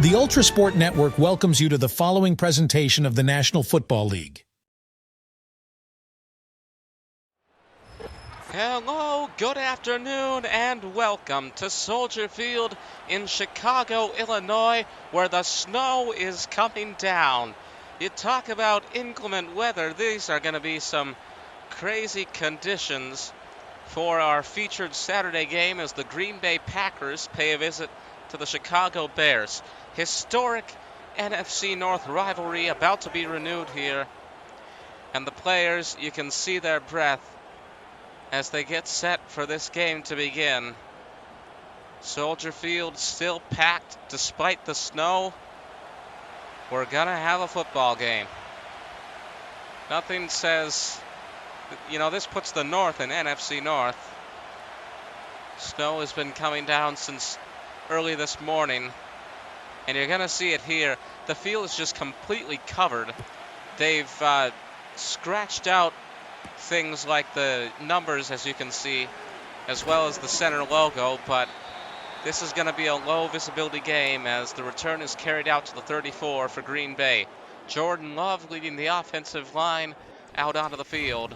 The ULTRASPORT Network welcomes you to the following presentation of the National Football League. Hello, good afternoon, and welcome to Soldier Field in Chicago, Illinois, where the snow is coming down. You talk about inclement weather, these are going to be some crazy conditions for our featured Saturday game as the Green Bay Packers pay a visit to the Chicago Bears. Historic NFC North rivalry about to be renewed here, and the players, you can see their breath as they get set for this game to begin. Soldier Field still packed despite the snow. We're gonna have a football game. Nothing says, this puts the North in NFC North. Snow has been coming down since early this morning, and you're gonna see it here. The field is just completely covered. They've scratched out things like the numbers, as you can see, as well as the center logo, but this is going to be a low visibility game as the return is carried out to the 34 for Green Bay. Jordan Love leading the offensive line out onto the field.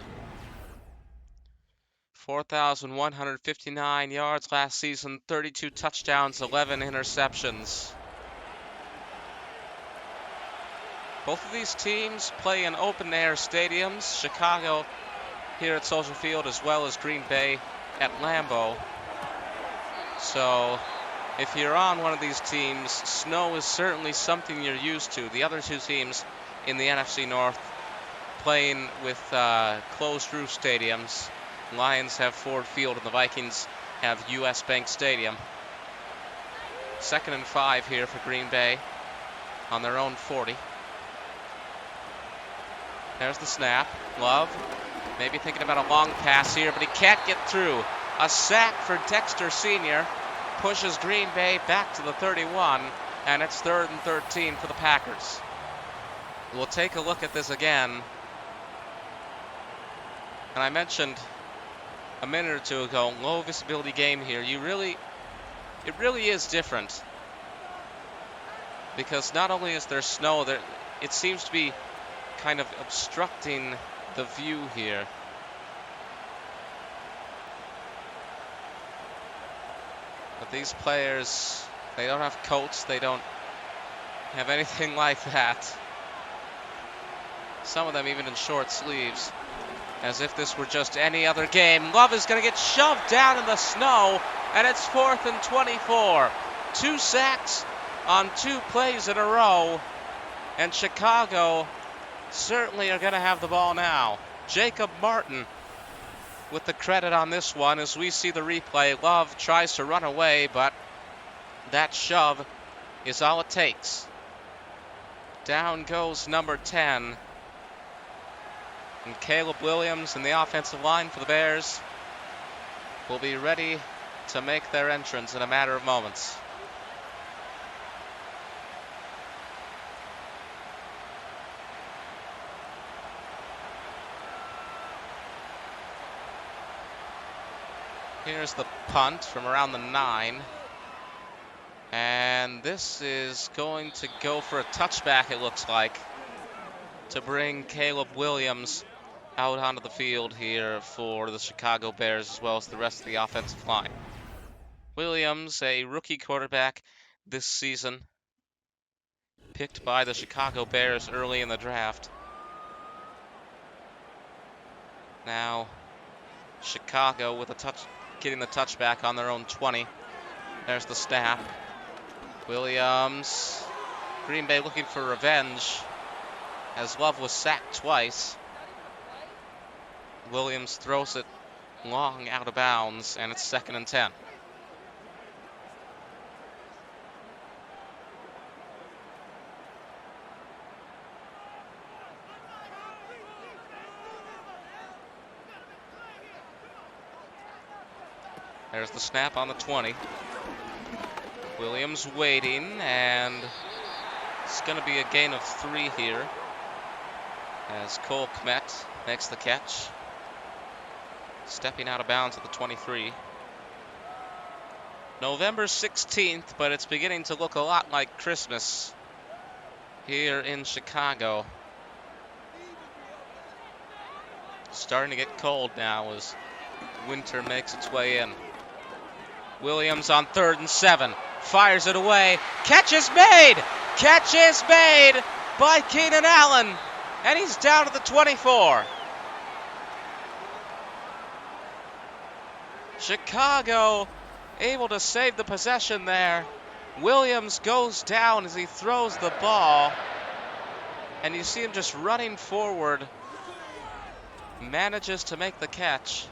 4,159 yards last season, 32 touchdowns, 11 interceptions. Both of these teams play in open-air stadiums. Chicago here at Soldier Field, as well as Green Bay at Lambeau. So if you're on one of these teams, snow is certainly something you're used to. The other two teams in the NFC North playing with closed roof stadiums. Lions have Ford Field and the Vikings have US Bank Stadium. 2nd and 5 here for Green Bay on their own 40. There's the snap. Love maybe thinking about a long pass here, but he can't get through. A sack for Dexter Sr. pushes Green Bay back to the 31, and it's 3rd and 13 for the Packers. We'll take a look at this again. And I mentioned a minute or two ago, low visibility game here. It really is different. Because not only is there snow, it seems to be kind of obstructing the view here. But these players, they don't have coats, they don't have anything like that. Some of them even in short sleeves, as if this were just any other game. Love is going to get shoved down in the snow, and it's 4th and 24. 2 sacks on 2 plays in a row, and Chicago certainly are going to have the ball now. Jacob Martin with the credit on this one as we see the replay. Love tries to run away, but that shove is all it takes. Down goes number 10. And Caleb Williams and the offensive line for the Bears will be ready to make their entrance in a matter of moments. Here's the punt from around the 9. And this is going to go for a touchback, it looks like, to bring Caleb Williams out onto the field here for the Chicago Bears, as well as the rest of the offensive line. Williams, a rookie quarterback this season, picked by the Chicago Bears early in the draft. Now, Chicago with getting the touchback on their own 20. There's the snap. Williams. Green Bay looking for revenge as Love was sacked twice. Williams throws it long out of bounds, and it's 2nd and 10. There's the snap on the 20. Williams waiting, and it's going to be a gain of 3 here as Cole Kmet makes the catch. Stepping out of bounds at the 23. November 16th, but it's beginning to look a lot like Christmas here in Chicago. Starting to get cold now as winter makes its way in. Williams on 3rd and 7. Fires it away. Catch is made! Catch is made by Keenan Allen. And he's down to the 24. Chicago able to save the possession there. Williams goes down as he throws the ball. And you see him just running forward. Manages to make the catch.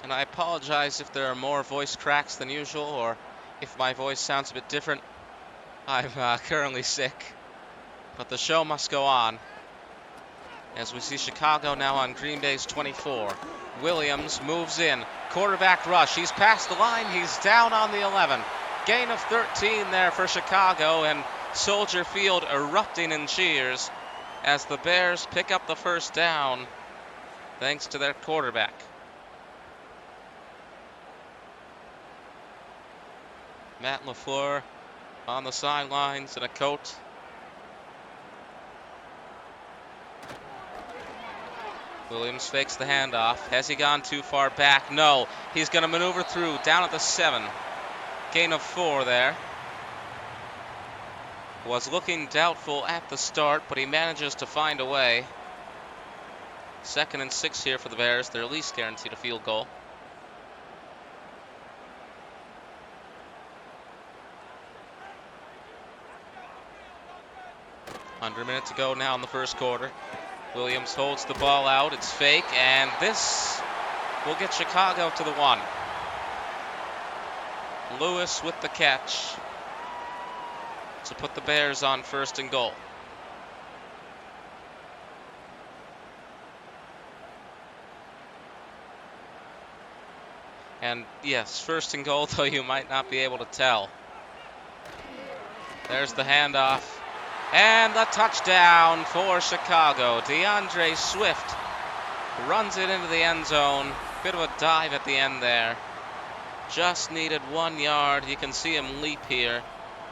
And I apologize if there are more voice cracks than usual, or if my voice sounds a bit different. I'm currently sick. But the show must go on. As we see Chicago now on Green Bay's 24. Williams moves in. Quarterback rush. He's past the line. He's down on the 11. Gain of 13 there for Chicago, and Soldier Field erupting in cheers as the Bears pick up the first down thanks to their quarterback. Matt LaFleur on the sidelines in a coat. Williams fakes the handoff. Has he gone too far back? No. He's going to maneuver through down at the 7. Gain of 4 there. Was looking doubtful at the start, but he manages to find a way. 2nd and 6 here for the Bears. They're at least guaranteed a field goal. Under a minute to go now in the first quarter. Williams holds the ball out. It's fake, and this will get Chicago to the 1. Lewis with the catch to put the Bears on 1st and goal. And yes, 1st and goal, though you might not be able to tell. There's the handoff. And the touchdown for Chicago. DeAndre Swift runs it into the end zone. Bit of a dive at the end there. Just needed 1 yard. You can see him leap here.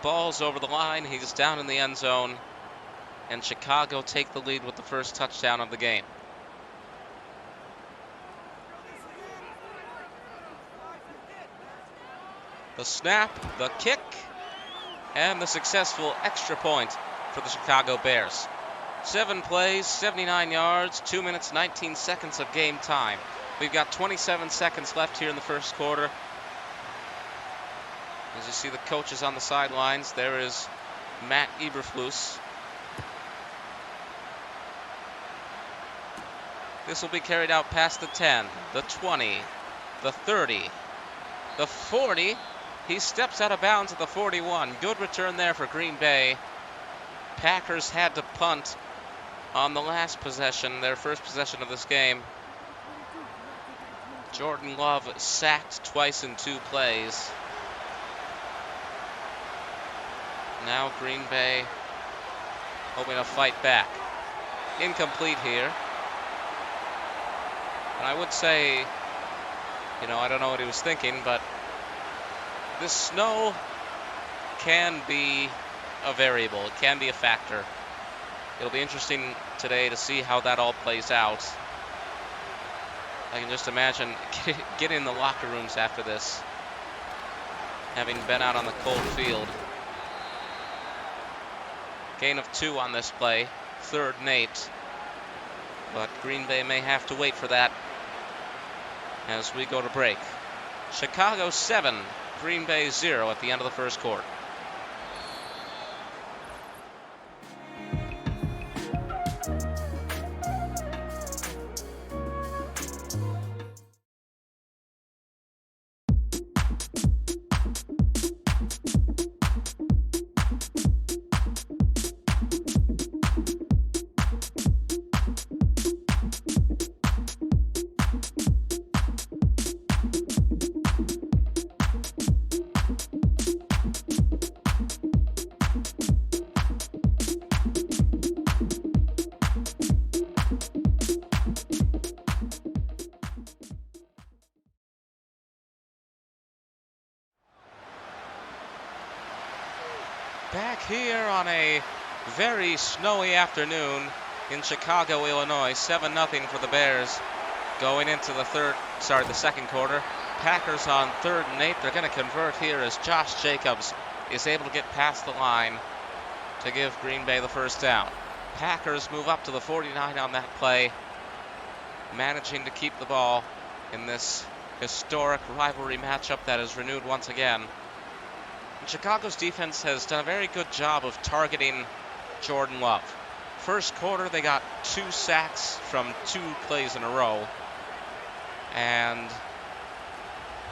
Ball's over the line. He's down in the end zone. And Chicago take the lead with the first touchdown of the game. The snap, the kick, and the successful extra point for the Chicago Bears. 7 plays, 79 yards, 2 minutes, 19 seconds of game time. We've got 27 seconds left here in the first quarter. As you see the coaches on the sidelines, there is Matt Eberflus. This will be carried out past the 10, the 20, the 30, the 40. He steps out of bounds at the 41. Good return there for Green Bay. Packers had to punt on the last possession, their first possession of this game. Jordan Love sacked twice in 2 plays. Now Green Bay hoping to fight back. Incomplete here. And I would say, I don't know what he was thinking, but this snow can be a variable. It can be a factor. It'll be interesting today to see how that all plays out. I can just imagine getting in the locker rooms after this, having been out on the cold field. Gain of 2 on this play, 3rd and 8. But Green Bay may have to wait for that as we go to break. Chicago 7, Green Bay 0 at the end of the first quarter. back here on a very snowy afternoon in Chicago, Illinois. 7-0 for the Bears going into the second quarter. Packers on 3rd and 8. They're going to convert here as Josh Jacobs is able to get past the line to give Green Bay the first down. Packers move up to the 49 on that play, managing to keep the ball in this historic rivalry matchup that is renewed once again. And Chicago's defense has done a very good job of targeting Jordan Love. First quarter, they got 2 sacks from 2 plays in a row. And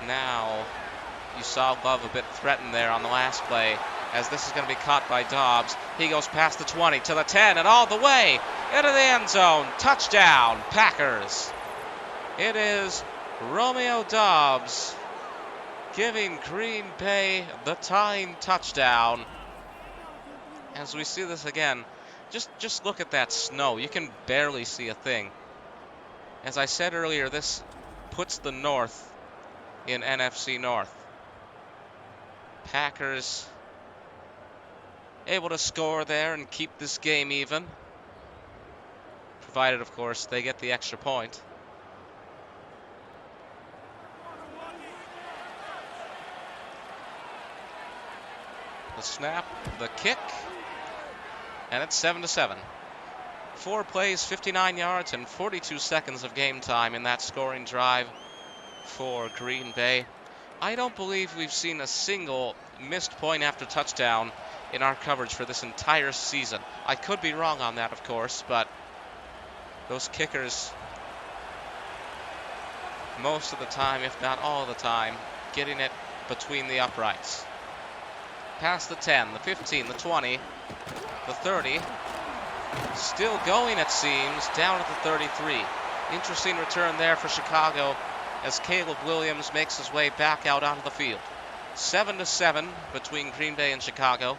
now you saw Love a bit threatened there on the last play, as this is going to be caught by Dobbs. He goes past the 20 to the 10 and all the way into the end zone. Touchdown, Packers. It is Romeo Dobbs giving Green Bay the tying touchdown. As we see this again, just look at that snow. You can barely see a thing. As I said earlier, this puts the North in NFC North. Packers able to score there and keep this game even, provided, of course, they get the extra point. The snap, the kick, and it's 7-7. 4 plays, 59 yards, and 42 seconds of game time in that scoring drive for Green Bay. I don't believe we've seen a single missed point after touchdown in our coverage for this entire season. I could be wrong on that, of course, but those kickers, most of the time, if not all of the time, getting it between the uprights. Past the 10, the 15, the 20, the 30. Still going, it seems, down at the 33. Interesting return there for Chicago as Caleb Williams makes his way back out onto the field. 7-7 between Green Bay and Chicago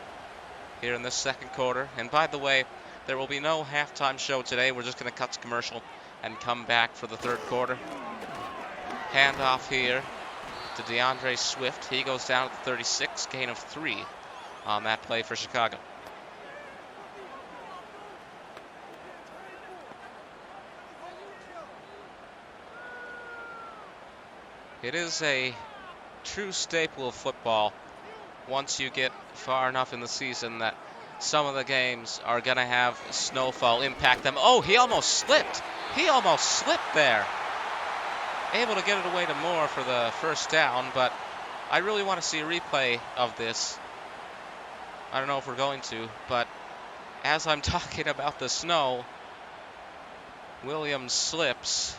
here in this second quarter. And by the way, there will be no halftime show today. We're just going to cut to commercial and come back for the third quarter. Handoff here to DeAndre Swift. He goes down at the 36, gain of 3 on that play for Chicago. It is a true staple of football once you get far enough in the season that some of the games are going to have snowfall impact them. Oh, he almost slipped. He almost slipped there. Able to get it away to Moore for the first down, but I really want to see a replay of this. I don't know if we're going to, but as I'm talking about the snow, Williams slips,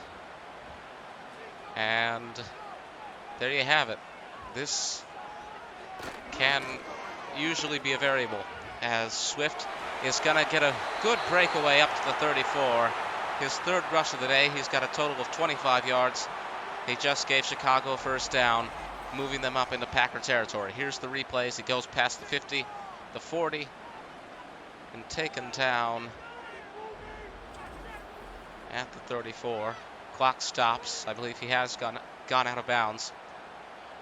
and there you have it. This can usually be a variable, as Swift is going to get a good breakaway up to the 34. His third rush of the day. He's got a total of 25 yards. He just gave Chicago a first down, moving them up into Packer territory. Here's the replays. He goes past the 50, the 40, and taken down at the 34. Clock stops. I believe he has gone out of bounds.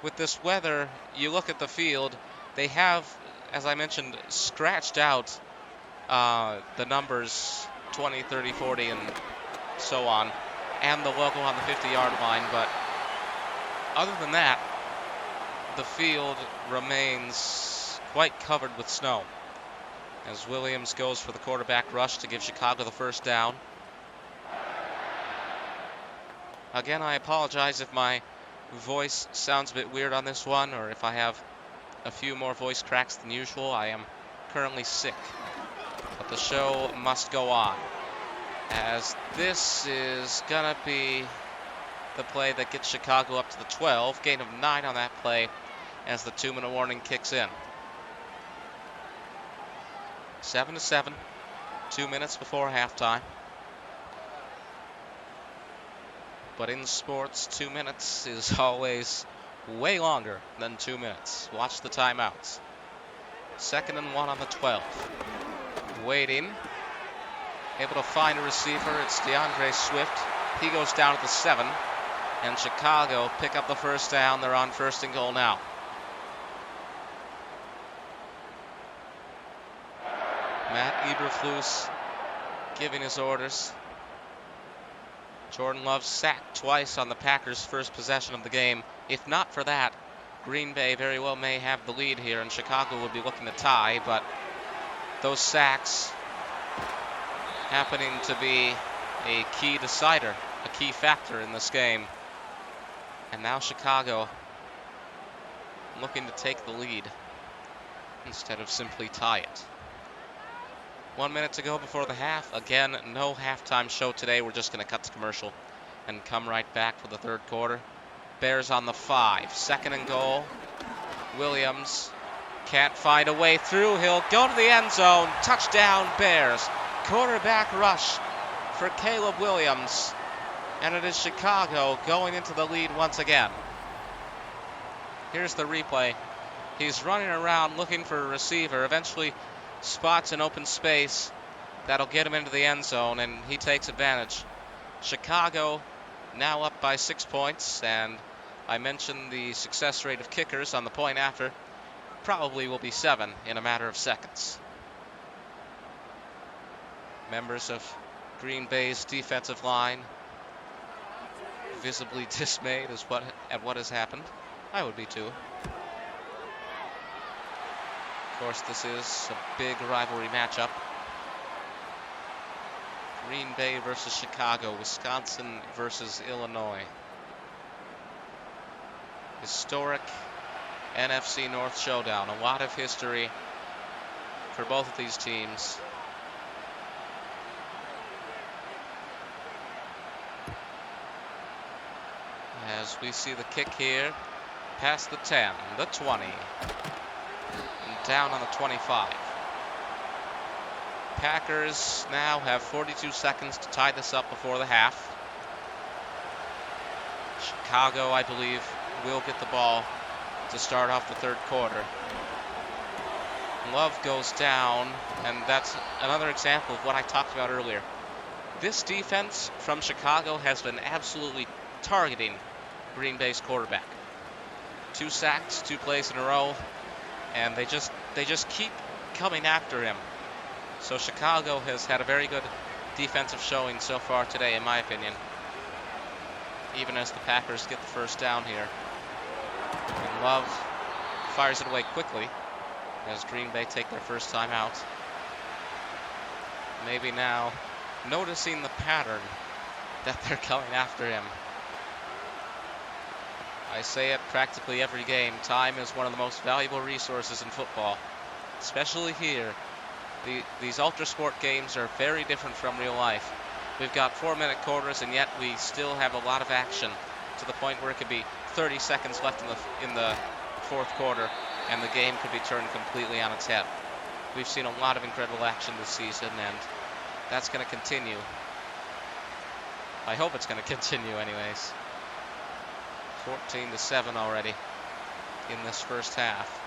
With this weather, you look at the field, they have, as I mentioned, scratched out the numbers 20, 30, 40, and so on, and the logo on the 50-yard line. But other than that, the field remains quite covered with snow as Williams goes for the quarterback rush to give Chicago the first down. Again, I apologize if my voice sounds a bit weird on this one, or if I have a few more voice cracks than usual. I am currently sick, but the show must go on, as this is gonna be the play that gets Chicago up to the 12. Gain of 9 on that play as the 2-minute warning kicks in. 7-7, 2 minutes before halftime. But in sports, 2 minutes is always way longer than 2 minutes. Watch the timeouts. 2nd and 1 on the 12. Waiting. Able to find a receiver. It's DeAndre Swift. He goes down at the 7. And Chicago pick up the first down. They're on 1st and goal now. Matt Eberflus giving his orders. Jordan Love sacked twice on the Packers' first possession of the game. If not for that, Green Bay very well may have the lead here, and Chicago would be looking to tie, but those sacks happening to be a key decider, a key factor in this game. And now Chicago looking to take the lead instead of simply tie it. 1 minute to go before the half. Again, no halftime show today. We're just going to cut to commercial and come right back for the third quarter. Bears on the 5. Second and goal. Williams can't find a way through. He'll go to the end zone. Touchdown, Bears. Quarterback rush for Caleb Williams. And it is Chicago going into the lead once again. Here's the replay. He's running around looking for a receiver. Eventually spots an open space that'll get him into the end zone, and he takes advantage. Chicago now up by 6 points, and I mentioned the success rate of kickers on the point after. Probably will be 7 in a matter of seconds. Members of Green Bay's defensive line visibly dismayed at what has happened. I would be too. Of course, this is a big rivalry matchup. Green Bay versus Chicago, Wisconsin versus Illinois. Historic NFC North showdown. A lot of history for both of these teams. As we see the kick here, past the 10, the 20, and down on the 25. Packers now have 42 seconds to tie this up before the half. Chicago, I believe, will get the ball to start off the third quarter. Love goes down, and that's another example of what I talked about earlier. This defense from Chicago has been absolutely targeting Green Bay's quarterback. 2 sacks, 2 plays in a row, and they just keep coming after him. So Chicago has had a very good defensive showing so far today, in my opinion. Even as the Packers get the first down here. And Love fires it away quickly as Green Bay take their first time out. Maybe now noticing the pattern that they're coming after him. I say it practically every game. Time is one of the most valuable resources in football, especially here. These ULTRASPORT games are very different from real life. We've got 4-minute quarters, and yet we still have a lot of action to the point where it could be 30 seconds left in the fourth quarter, and the game could be turned completely on its head. We've seen a lot of incredible action this season, and that's going to continue. I hope it's going to continue anyways. 14-7 already in this first half.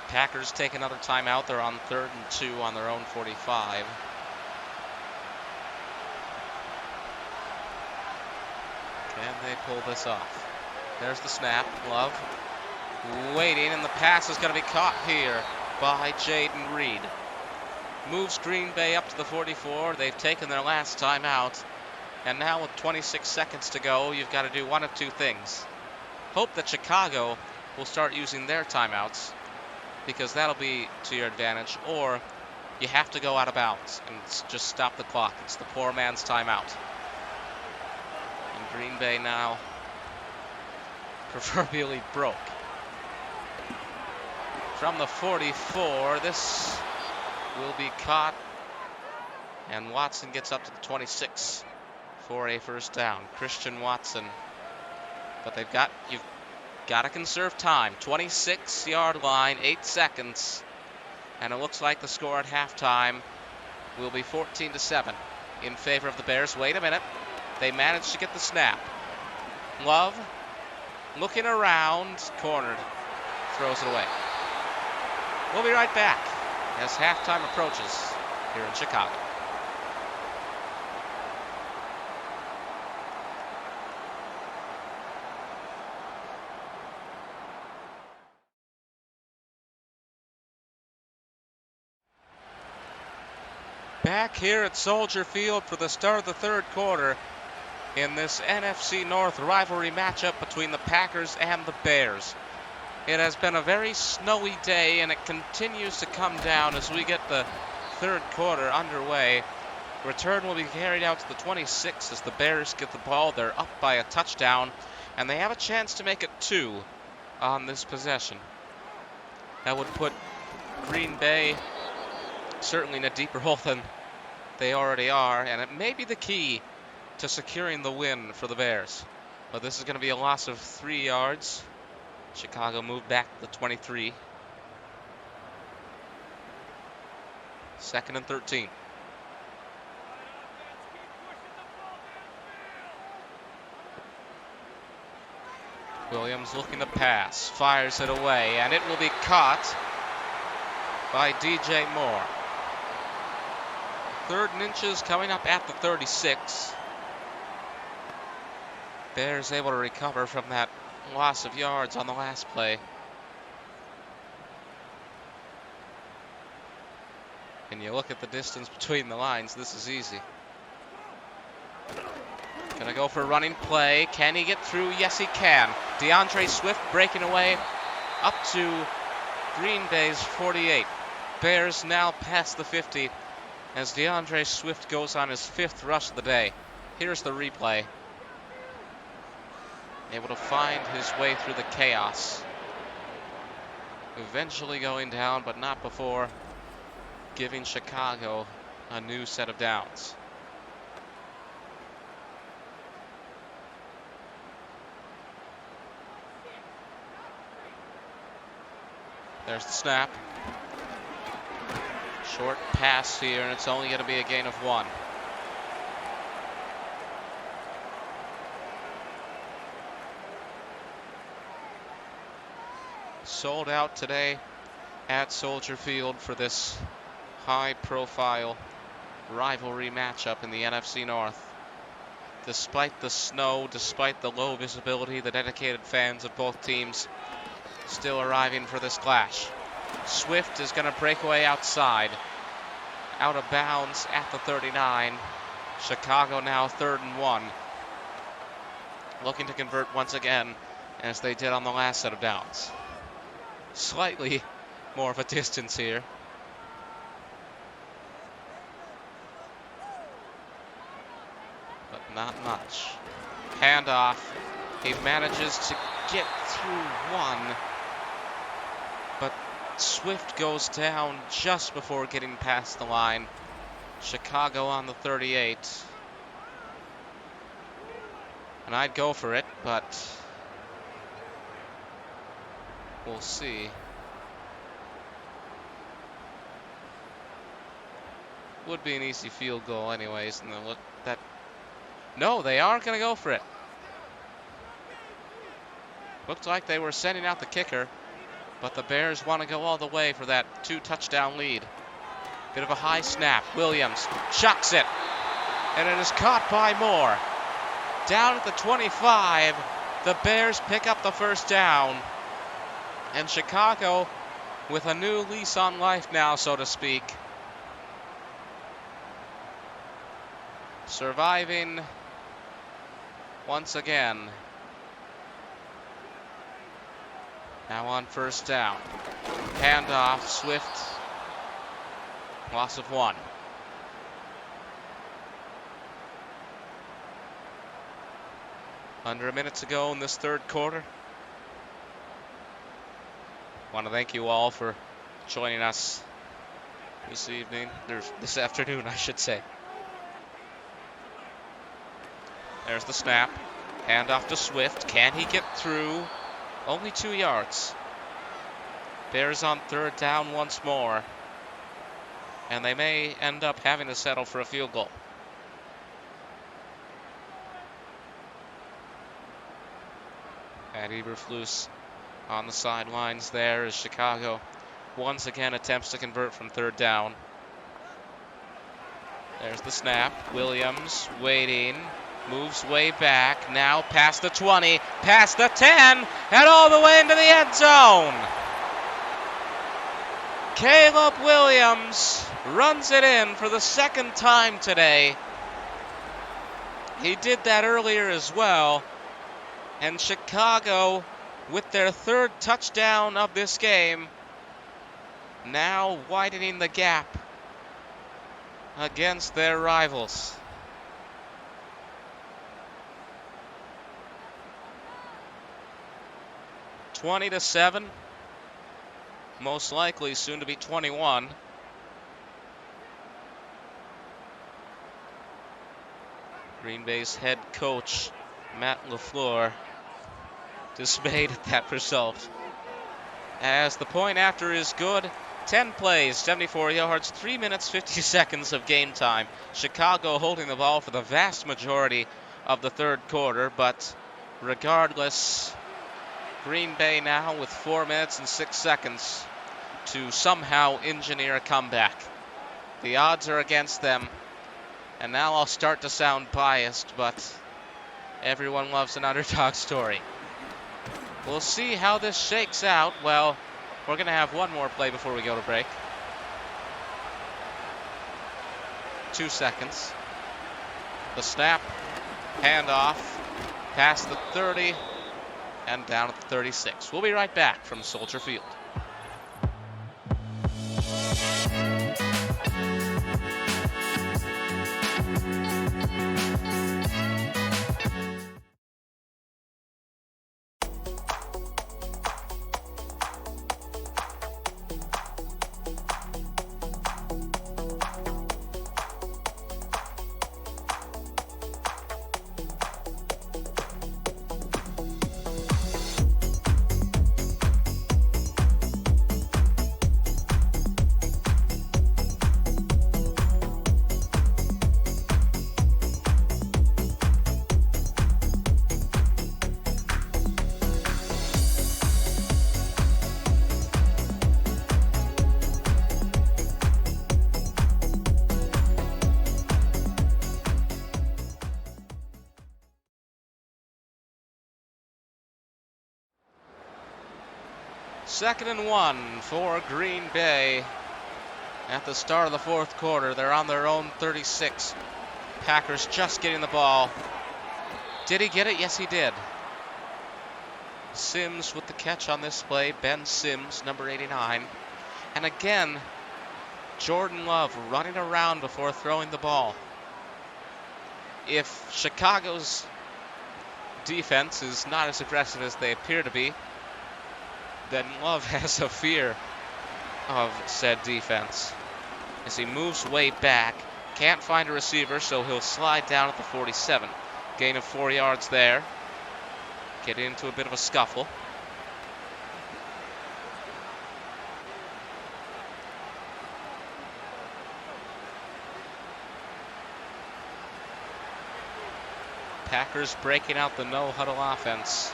Packers take another timeout. They're on 3rd and 2 on their own 45. Can they pull this off? There's the snap. Love waiting, and the pass is going to be caught here by Jaden Reed. Moves Green Bay up to the 44. They've taken their last timeout. And now with 26 seconds to go, you've got to do one of 2 things. Hope that Chicago will start using their timeouts, because that'll be to your advantage, or you have to go out of bounds and just stop the clock. It's the poor man's timeout. And Green Bay now proverbially broke. From the 44, this will be caught, and Watson gets up to the 26 for a first down. Christian Watson. But you've got to conserve time. 26-yard line, 8 seconds. And it looks like the score at halftime will be 14-7 in favor of the Bears. Wait a minute. They managed to get the snap. Love looking around, cornered, throws it away. We'll be right back as halftime approaches here in Chicago. back here at Soldier Field for the start of the third quarter in this NFC North rivalry matchup between the Packers and the Bears. It has been a very snowy day, and it continues to come down as we get the third quarter underway. Return will be carried out to the 26 as the Bears get the ball. They're up by a touchdown, and they have a chance to make it 2 on this possession. That would put Green Bay certainly in a deeper hole than they already are, and it may be the key to securing the win for the Bears. But this is going to be a loss of 3 yards. Chicago moved back to the 23. 2nd and 13. Williams looking to pass, fires it away, and it will be caught by DJ Moore. 3rd and inches coming up at the 36. Bears able to recover from that loss of yards on the last play. And you look at the distance between the lines, this is easy. Gonna go for a running play. Can he get through? Yes, he can. DeAndre Swift breaking away up to Green Bay's 48. Bears now past the 50 as DeAndre Swift goes on his 5th rush of the day. Here's the replay. Able to find his way through the chaos. Eventually going down, but not before giving Chicago a new set of downs. There's the snap. Short pass here, and it's only going to be a gain of 1. Sold out today at Soldier Field for this high-profile rivalry matchup in the NFC North. Despite the snow, despite the low visibility, the dedicated fans of both teams still arriving for this clash. Swift is going to break away outside. Out of bounds at the 39. Chicago now 3rd and 1. Looking to convert once again, as they did on the last set of downs. Slightly more of a distance here. But not much. Handoff. He manages to get through 1. But Swift goes down just before getting past the line. Chicago on the 38. And I'd go for it, but we'll see. Would be an easy field goal anyways. And look that. No, they aren't going to go for it. Looked like they were sending out the kicker, but the Bears want to go all the way for that 2-touchdown lead. Bit of a high snap. Williams chucks it, and it is caught by Moore. Down at the 25, the Bears pick up the first down, and Chicago with a new lease on life now, so to speak. Surviving once again. Now on first down. Handoff, Swift. Loss of 1. Under a minute to go in this third quarter. Want to thank you all for joining us this evening, or this afternoon, I should say. There's the snap. Handoff to Swift. Can he get through? Only 2 yards. Bears on 3rd down once more. And they may end up having to settle for a field goal. And Eberflus on the sidelines there as Chicago once again attempts to convert from 3rd down. There's the snap. Williams waiting. Moves way back, now past the 20, past the 10, and all the way into the end zone. Caleb Williams runs it in for the second time today. He did that earlier as well. And Chicago, with their third touchdown of this game, now widening the gap against their rivals. (20-7). Most likely soon to be 21. Green Bay's head coach, Matt LaFleur, dismayed at that result. As the point after is good, 10 plays, 74 yards, 3 minutes, 50 seconds of game time. Chicago holding the ball for the vast majority of the third quarter, but regardless, Green Bay now with 4 minutes and 6 seconds to somehow engineer a comeback. The odds are against them, and now I'll start to sound biased, but everyone loves an underdog story. We'll see how this shakes out. Well, we're going to have one more play before we go to break. 2 seconds. The snap, handoff, past the 30, and down at the 36. We'll be right back from Soldier Field. Second and 1 for Green Bay. At the start of the fourth quarter, they're on their own 36. Packers just getting the ball. Did he get it? Yes, he did. Sims with the catch on this play. Ben Sims, number 89. And again, Jordan Love running around before throwing the ball. If Chicago's defense is not as aggressive as they appear to be, then Love has a fear of said defense. As he moves way back, can't find a receiver, so he'll slide down at the 47. Gain of 4 yards there. Get into a bit of a scuffle. Packers breaking out the no-huddle offense.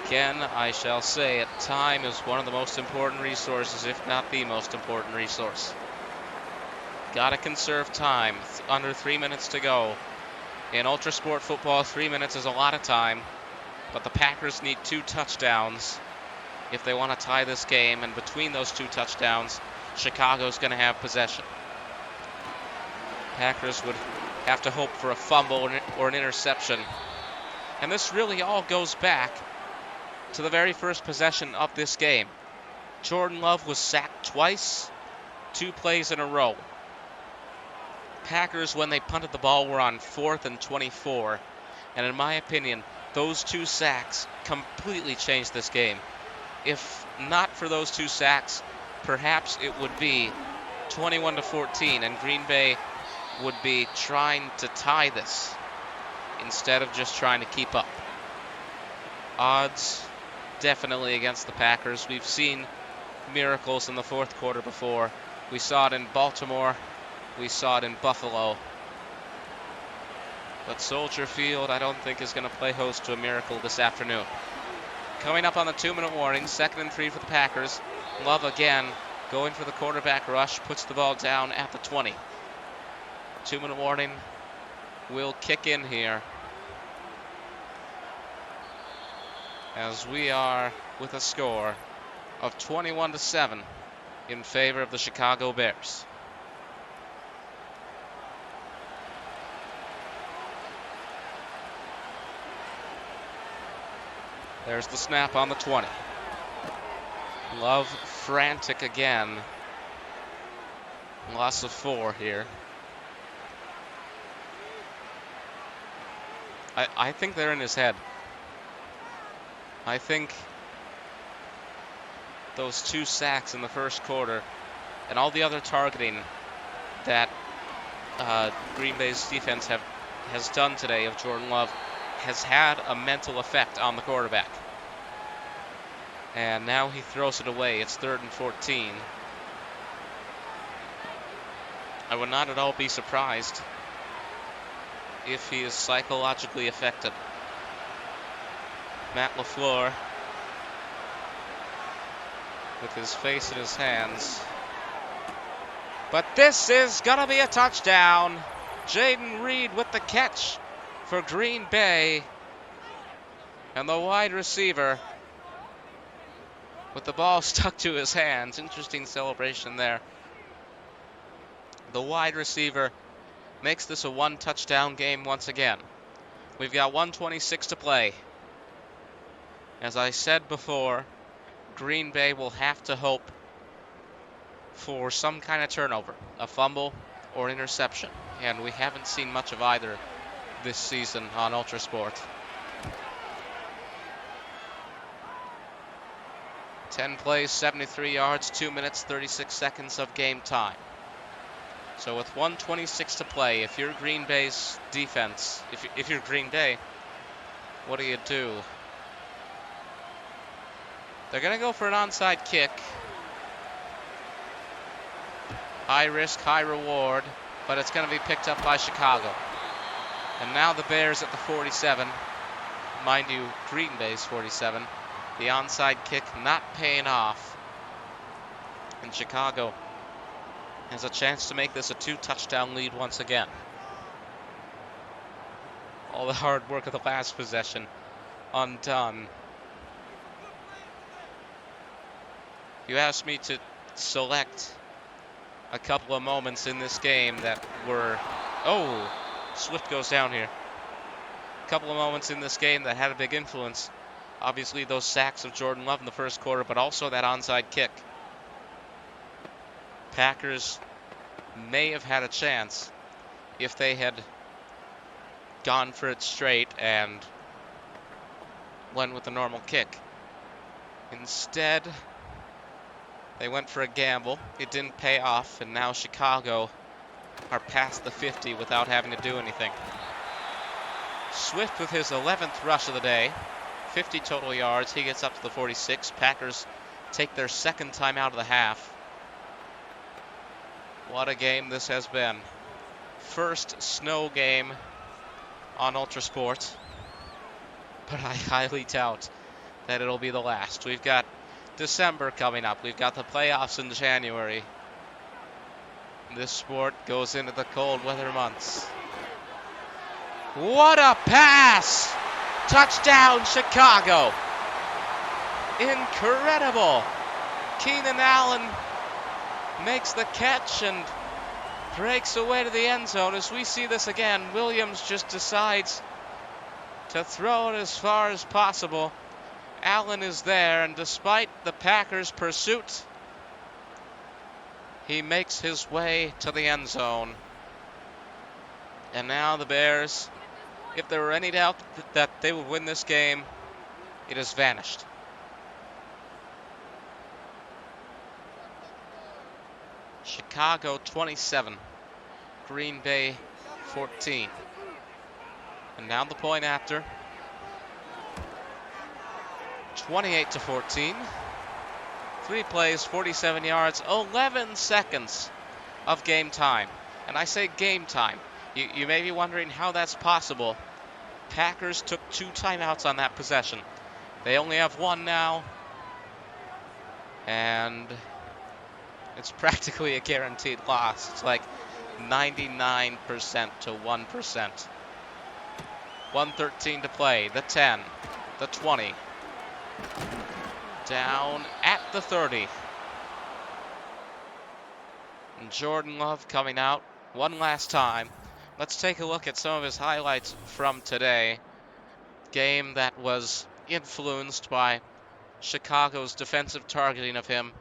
Again, I shall say it, time is one of the most important resources, if not the most important resource. Gotta conserve time. Under 3 minutes to go. In ULTRASPORT football, 3 minutes is a lot of time, but the Packers need 2 touchdowns if they want to tie this game, and between those 2 touchdowns, Chicago's going to have possession. Packers would have to hope for a fumble or an interception. And this really all goes back to the very first possession of this game. Jordan Love was sacked twice, 2 plays in a row. Packers, when they punted the ball, were on 4th and 24. And in my opinion, those 2 sacks completely changed this game. If not for those 2 sacks, perhaps it would be 21-14, and Green Bay would be trying to tie this instead of just trying to keep up. Odds definitely against the Packers. We've seen miracles in the fourth quarter before. We saw it in Baltimore. We saw it in Buffalo. But Soldier Field, I don't think, is going to play host to a miracle this afternoon. Coming up on the 2-minute warning, 2nd and 3 for the Packers. Love again going for the quarterback rush, puts the ball down at the 20. 2-minute warning will kick in here, as we are with a score of 21-7 in favor of the Chicago Bears. There's the snap on the 20. Love frantic again. Loss of 4 here. I think they're in his head. I think those 2 sacks in the first quarter and all the other targeting that Green Bay's defense has done today of Jordan Love has had a mental effect on the quarterback. And now he throws it away. It's 3rd and 14. I would not at all be surprised if he is psychologically affected. Matt LaFleur with his face in his hands. But this is going to be a touchdown. Jaden Reed with the catch for Green Bay. And the wide receiver with the ball stuck to his hands. Interesting celebration there. The wide receiver makes this a 1-touchdown game once again. We've got 1:26 to play. As I said before, Green Bay will have to hope for some kind of turnover, a fumble or interception. And we haven't seen much of either this season on ULTRASPORT. 10 plays, 73 yards, 2 minutes, 36 seconds of game time. So with 1:26 to play, if you're Green Bay's defense, if you're Green Bay, what do? They're going to go for an onside kick. High risk, high reward, but it's going to be picked up by Chicago. And now the Bears at the 47. Mind you, Green Bay's 47. The onside kick not paying off. And Chicago has a chance to make this a 2-touchdown lead once again. All the hard work of the last possession undone. You asked me to select a couple of moments in this game that were... Oh, Swift goes down here. A couple of moments in this game that had a big influence. Obviously, those sacks of Jordan Love in the first quarter, but also that onside kick. Packers may have had a chance if they had gone for it straight and went with the normal kick. Instead, they went for a gamble. It didn't pay off, and now Chicago are past the 50 without having to do anything. Swift with his 11th rush of the day, 50 total yards. He gets up to the 46. Packers take their second time out of the half. What a game this has been. First snow game on ULTRASPORT, but I highly doubt that it'll be the last. We've got December coming up. We've got the playoffs in January. This sport goes into the cold weather months. What a pass! Touchdown, Chicago! Incredible! Keenan Allen makes the catch and breaks away to the end zone. As we see this again, Williams just decides to throw it as far as possible. Allen is there, and despite the Packers' pursuit, he makes his way to the end zone. And now the Bears, if there were any doubt that they would win this game, it has vanished. Chicago 27, Green Bay 14. And now the point after. 28-14. 3 plays, 47 yards, 11 seconds of game time. And I say game time. You may be wondering how that's possible. Packers took 2 timeouts on that possession. They only have 1 now. And it's practically a guaranteed loss. It's like 99% to 1%. 1:13 to play. The 10, the 20. Down at the 30. And Jordan Love coming out one last time. Let's take a look at some of his highlights from today. Game that was influenced by Chicago's defensive targeting of him.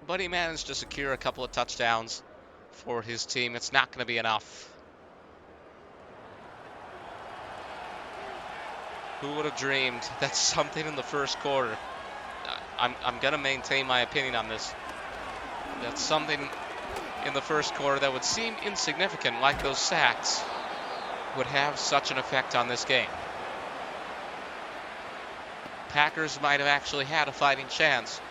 But he managed to secure a couple of touchdowns for his team. It's not going to be enough. Who would have dreamed that something in the first quarter, I'm going to maintain my opinion on this, that something in the first quarter that would seem insignificant, like those sacks, would have such an effect on this game. Packers might have actually had a fighting chance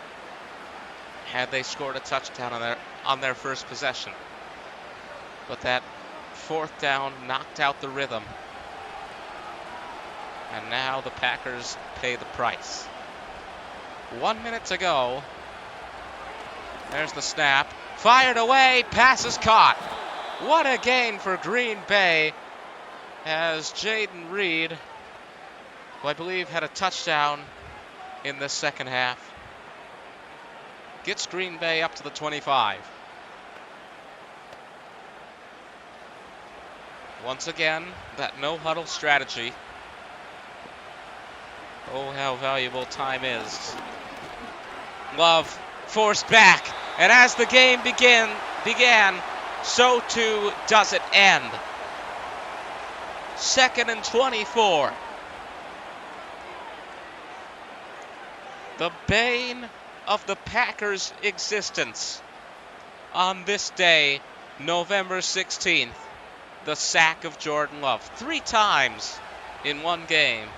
had they scored a touchdown on their first possession. But that fourth down knocked out the rhythm. And now the Packers pay the price. 1 minute to go. There's the snap. Fired away. Pass is caught. What a gain for Green Bay as Jaden Reed, who I believe had a touchdown in the second half, gets Green Bay up to the 25. Once again, that no-huddle strategy. Oh, how valuable time is. Love forced back, and as the game began, so too does it end. 2nd and 24. The bane of the Packers' existence on this day, November 16th, the sack of Jordan Love. 3 times in one game.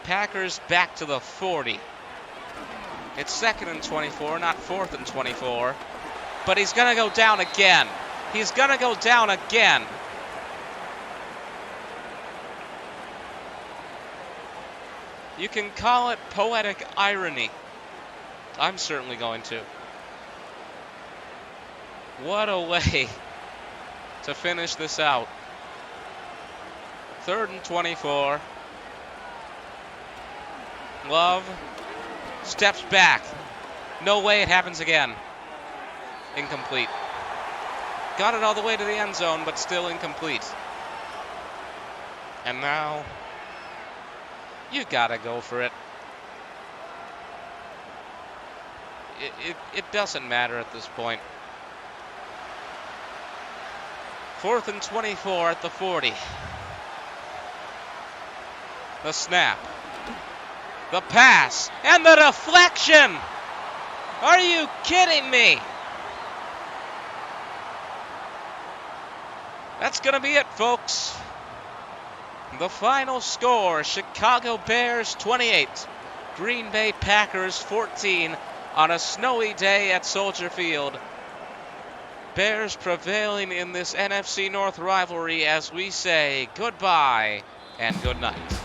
Packers back to the 40. It's 2nd and 24, not 4th and 24. But he's going to go down again. He's going to go down again. You can call it poetic irony. I'm certainly going to. What a way to finish this out. 3rd and 24. Love steps back. No way it happens again. Incomplete. Got it all the way to the end zone, but still incomplete. And now, you gotta go for it. It doesn't matter at this point. 4th and 24 at the 40. The snap. The pass. And the deflection! Are you kidding me? That's going to be it, folks. The final score, Chicago Bears 28, Green Bay Packers 14 on a snowy day at Soldier Field. Bears prevailing in this NFC North rivalry as we say goodbye and good night.